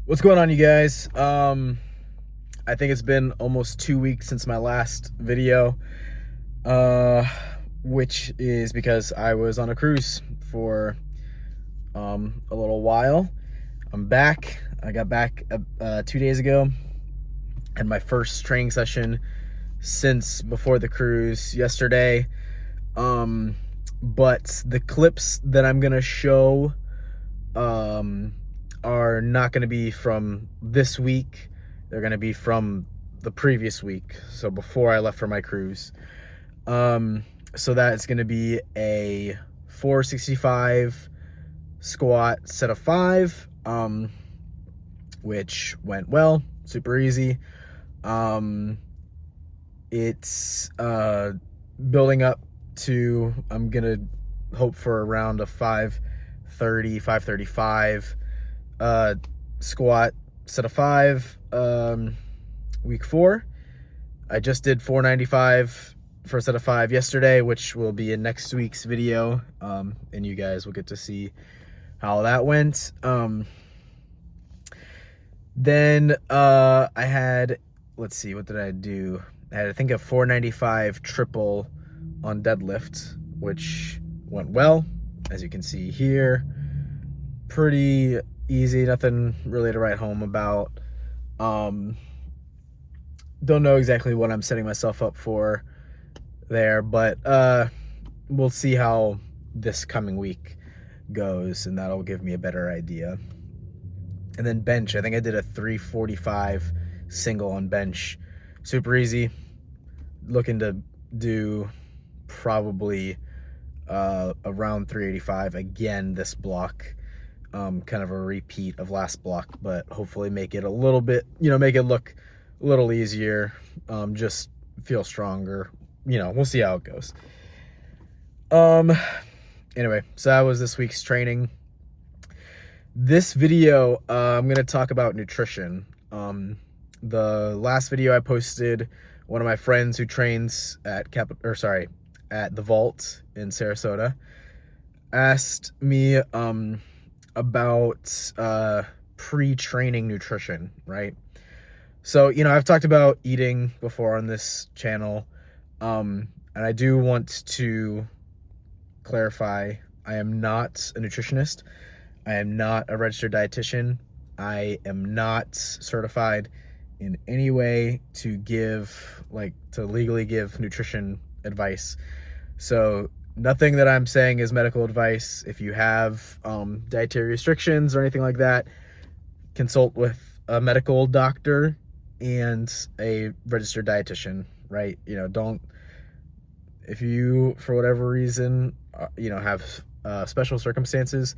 What's going on, you guys? I think it's been almost 2 weeks since my last video, uh, which is because I was on a cruise for a little while. I'm back. I got back 2 days ago. Had my first training session since before the cruise yesterday. But the clips that I'm gonna show um, are not going to be from this week. They're going to be from the previous week, so before I left for my cruise. So that's going to be a 465 squat set of 5, which went well, super easy. It's building up to, I'm going to hope for around a 530, 535 squat set of 5, week 4. I just did 495 for a set of 5 yesterday, which will be in next week's video, and you guys will get to see how that went. Then I had, let's see, what did I do? I had, I think, a 495 triple on deadlift, which went well, as you can see here. Pretty easy, nothing really to write home about. Don't know exactly what I'm setting myself up for there, but we'll see how this coming week goes, and that'll give me a better idea. And then bench, I think I did a 345 single on bench. Super easy. Looking to do probably around 385 again this block. Kind of a repeat of last block, but hopefully make it a little bit, make it look a little easier, just feel stronger. We'll see how it goes. Anyway, so that was this week's training. This video, I'm going to talk about nutrition. The last video I posted, one of my friends who trains at at the Vault in Sarasota asked me, about pre-training nutrition, right? So, I've talked about eating before on this channel, and I do want to clarify, I am not a nutritionist. I am not a registered dietitian. I am not certified in any way to legally give nutrition advice. So nothing that I'm saying is medical advice. If you have dietary restrictions or anything like that, consult with a medical doctor and a registered dietitian, right? If you, for whatever reason, have special circumstances,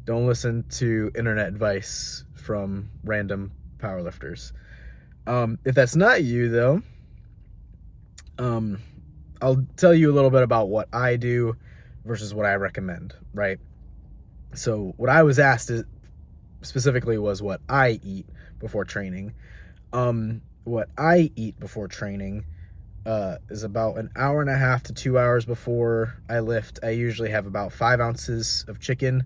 don't listen to internet advice from random powerlifters. If that's not you, though, I'll tell you a little bit about what I do versus what I recommend, right? So what I was asked specifically was what I eat before training. What I eat before training is about an hour and a half to 2 hours before I lift. I usually have about 5 ounces of chicken,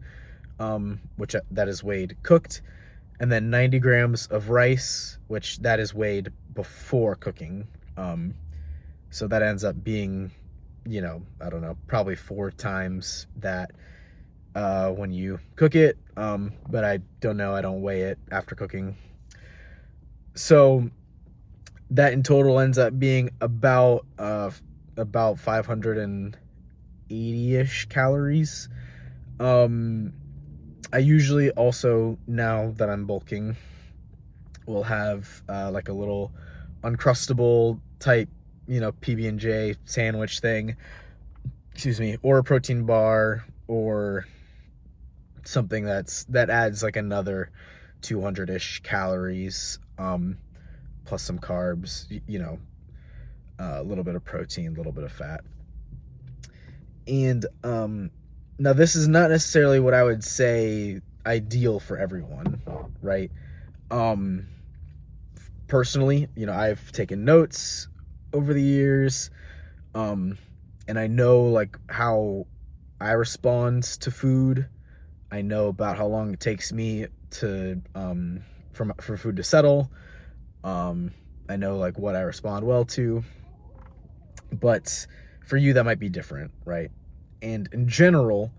which that is weighed cooked, and then 90 grams of rice, which that is weighed before cooking. So that ends up being, I don't know, probably 4 times that when you cook it. But I don't know, I don't weigh it after cooking. So that in total ends up being about 580-ish calories. I usually also, now that I'm bulking, will have like a little Uncrustable type, PB&J sandwich thing, or a protein bar, or something that adds like another 200-ish calories, plus some carbs, a little bit of protein, a little bit of fat. And now this is not necessarily what I would say ideal for everyone, right? Personally, I've taken notes over the years, and I know like how I respond to food. I know about how long it takes me to for food to settle. I know like what I respond well to, but for you that might be different, right? And in general,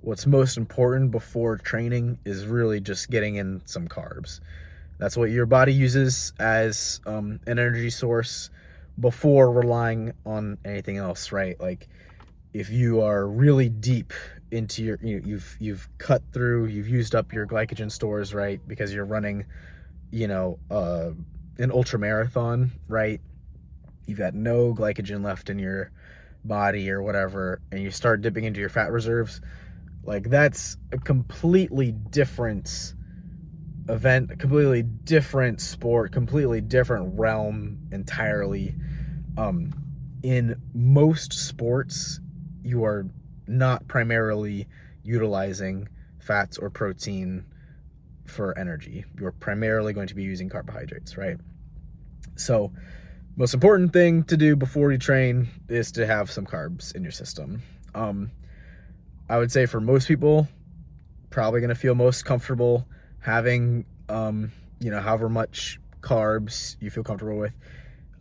what's most important before training is really just getting in some carbs. That's what your body uses as an energy source before relying on anything else, right? Like if you are really deep into your, you've cut through, you've used up your glycogen stores, right? Because you're running, an ultra marathon, right? You've got no glycogen left in your body or whatever, and you start dipping into your fat reserves. Like that's a completely different event, a completely different sport, completely different realm entirely. In most sports, you are not primarily utilizing fats or protein for energy. You're primarily going to be using carbohydrates, right? So most important thing to do before you train is to have some carbs in your system. I would say for most people, probably going to feel most comfortable having, however much carbs you feel comfortable with,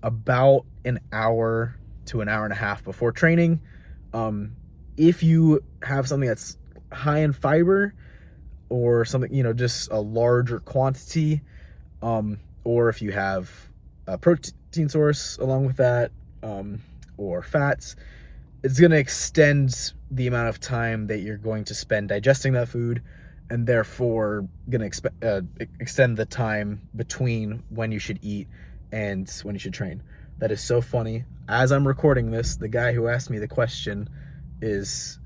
about an hour to an hour and a half before training. If you have something that's high in fiber or something, just a larger quantity, or if you have a protein source along with that, or fats, it's going to extend the amount of time that you're going to spend digesting that food, and therefore going to extend the time between when you should eat and when you should train. That is so funny. As I'm recording this, the guy who asked me the question is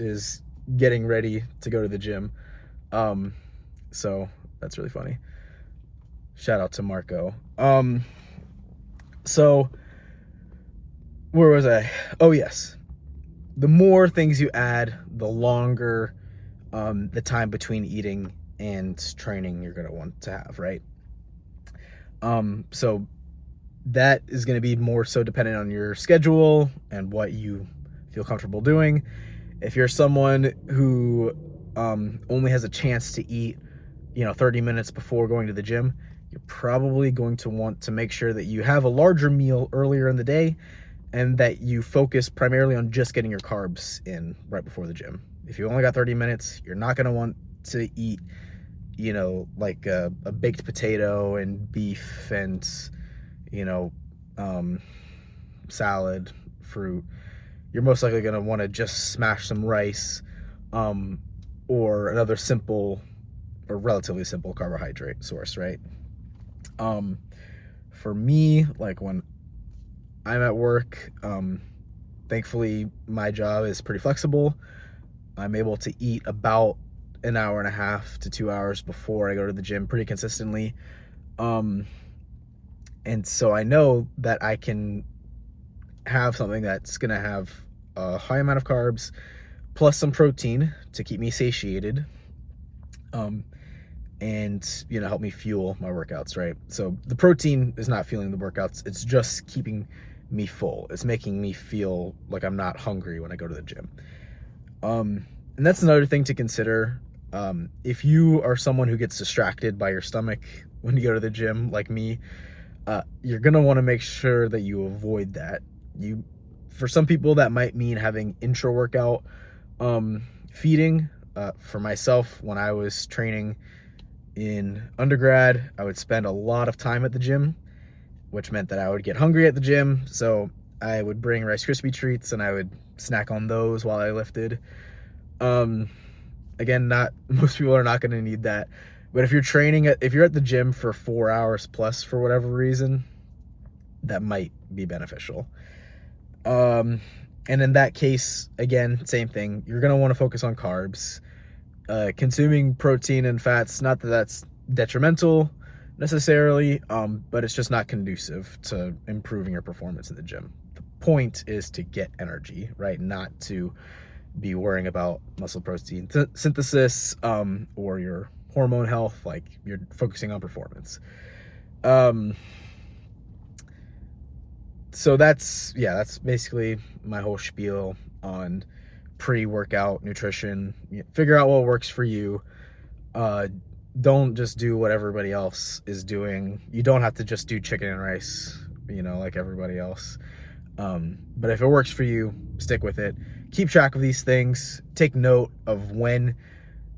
getting ready to go to the gym. So that's really funny. Shout out to Marco. So where was I? Oh yes. The more things you add, the longer the time between eating and training you're going to want to have, right? So that is going to be more so dependent on your schedule and what you feel comfortable doing. If you're someone who only has a chance to eat, 30 minutes before going to the gym, you're probably going to want to make sure that you have a larger meal earlier in the day and that you focus primarily on just getting your carbs in right before the gym. If you only got 30 minutes, you're not going to want to eat, like a baked potato and beef and, salad, fruit. You're most likely going to want to just smash some rice, or another simple or relatively simple carbohydrate source, right? For me, like when I'm at work, thankfully my job is pretty flexible. I'm able to eat about an hour and a half to 2 hours before I go to the gym pretty consistently. And so I know that I can have something that's going to have a high amount of carbs plus some protein to keep me satiated, and help me fuel my workouts, right? So the protein is not fueling the workouts, it's just keeping me full. It's making me feel like I'm not hungry when I go to the gym. And that's another thing to consider. If you are someone who gets distracted by your stomach when you go to the gym, like me, you're gonna want to make sure that you avoid that. For some people, that might mean having intra-workout feeding. For myself, when I was training in undergrad, I would spend a lot of time at the gym, which meant that I would get hungry at the gym. So I would bring Rice Krispie treats and I would snack on those while I lifted. Again, not most people are not going to need that. But if you're at the gym for 4 hours plus for whatever reason, that might be beneficial. And in that case, again, same thing. You're going to want to focus on carbs. Consuming protein and fats, not that that's detrimental necessarily, but it's just not conducive to improving your performance in the gym. The point is to get energy, right? Not to be worrying about muscle protein synthesis, or your hormone health. Like, you're focusing on performance. So that's basically my whole spiel on pre-workout nutrition. Figure out what works for you. don't just do what everybody else is doing. You don't have to just do chicken and rice, you know, like everybody else. But if it works for you, stick with it. Keep track of these things. Take note of when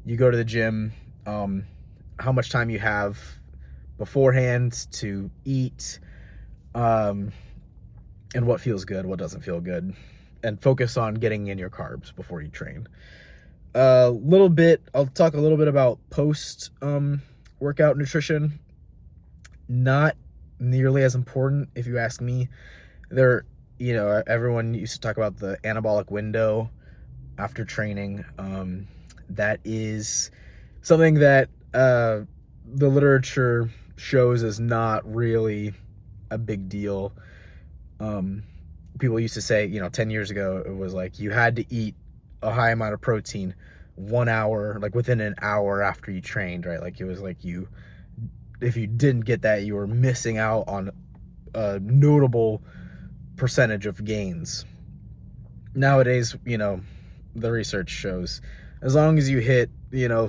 you go to the gym, how much time you have beforehand to eat, and what feels good, what doesn't feel good, and focus on getting in your carbs before you train. I'll talk a little bit about post workout nutrition. Not nearly as important, if you ask me. Everyone used to talk about the anabolic window after training. That is something that the literature shows is not really a big deal. People used to say, 10 years ago, it was like you had to eat a high amount of protein 1 hour, like within an hour after you trained, right? Like it was like if you didn't get that, you were missing out on a notable percentage of gains. Nowadays, the research shows as long as you hit,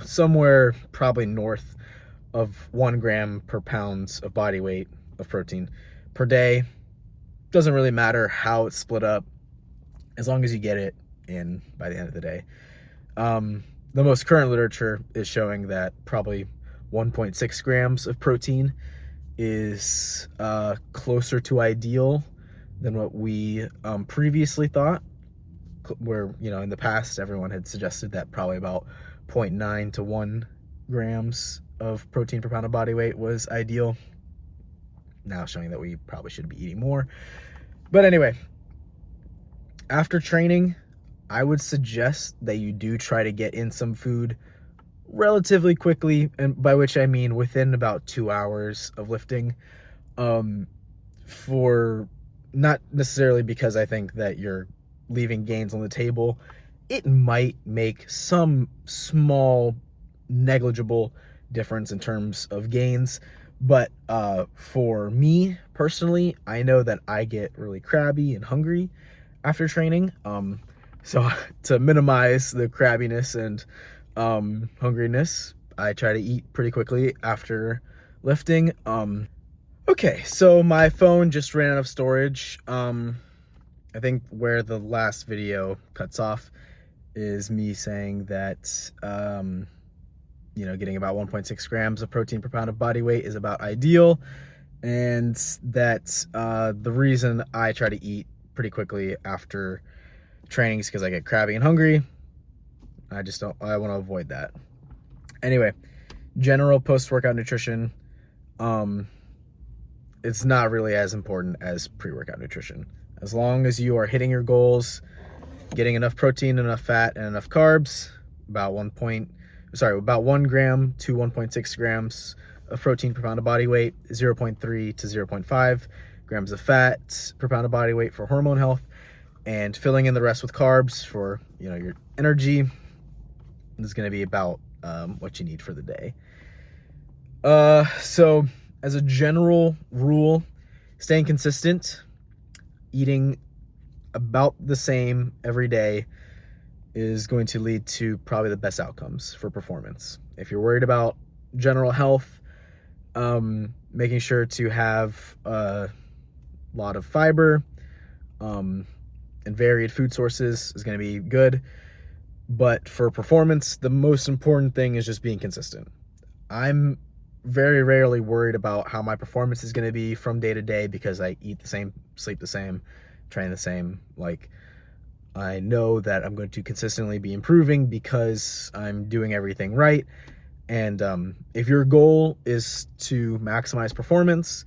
somewhere probably north of 1 gram per pound of body weight of protein per day, doesn't really matter how it's split up, as long as you get it in by the end of the day. The most current literature is showing that probably 1.6 grams of protein is closer to ideal than what we previously thought, where, in the past, everyone had suggested that probably about 0.9 to 1 grams of protein per pound of body weight was ideal. Now showing that we probably should be eating more. But anyway, after training, I would suggest that you do try to get in some food relatively quickly, and by which I mean within about 2 hours of lifting. For not necessarily because I think that you're leaving gains on the table. It might make some small, negligible difference in terms of gains. But for me personally, I know that I get really crabby and hungry after training. So to minimize the crabbiness and hungriness, I try to eat pretty quickly after lifting. Okay, so my phone just ran out of storage. I think where the last video cuts off is me saying that, getting about 1.6 grams of protein per pound of body weight is about ideal. And that the reason I try to eat pretty quickly after training is because I get crabby and hungry. I want to avoid that. Anyway, general post-workout nutrition, it's not really as important as pre-workout nutrition. As long as you are hitting your goals, getting enough protein, enough fat, and enough carbs, about 1 gram to 1.6 grams of protein per pound of body weight, 0.3 to 0.5 grams of fat per pound of body weight for hormone health, and filling in the rest with carbs for your energy is going to be about what you need for the day. So as a general rule, staying consistent, eating about the same every day is going to lead to probably the best outcomes for performance. If you're worried about general health, making sure to have a lot of fiber and varied food sources is going to be good. But for performance, the most important thing is just being consistent. I'm very rarely worried about how my performance is going to be from day to day because I eat the same, sleep the same, train the same. Like, I know that I'm going to consistently be improving because I'm doing everything right. And if your goal is to maximize performance,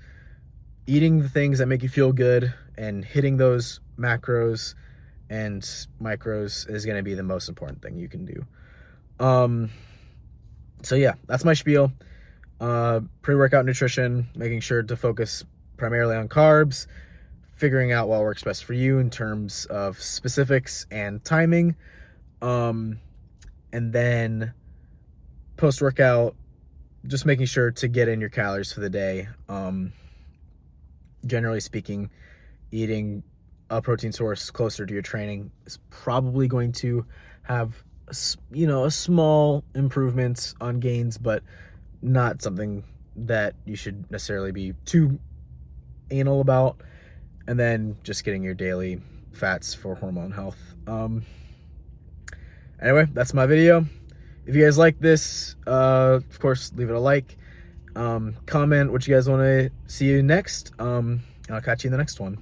eating the things that make you feel good and hitting those macros and micros is going to be the most important thing you can do. So yeah, that's my spiel. Pre-workout nutrition, making sure to focus primarily on carbs, figuring out what works best for you in terms of specifics and timing. And then post-workout, just making sure to get in your calories for the day. Generally speaking, eating a protein source closer to your training is probably going to have, a small improvement on gains, but not something that you should necessarily be too anal about. And then just getting your daily fats for hormone health. Anyway, that's my video. If you guys like this, of course, leave it a like. Comment what you guys want to see next. And I'll catch you in the next one.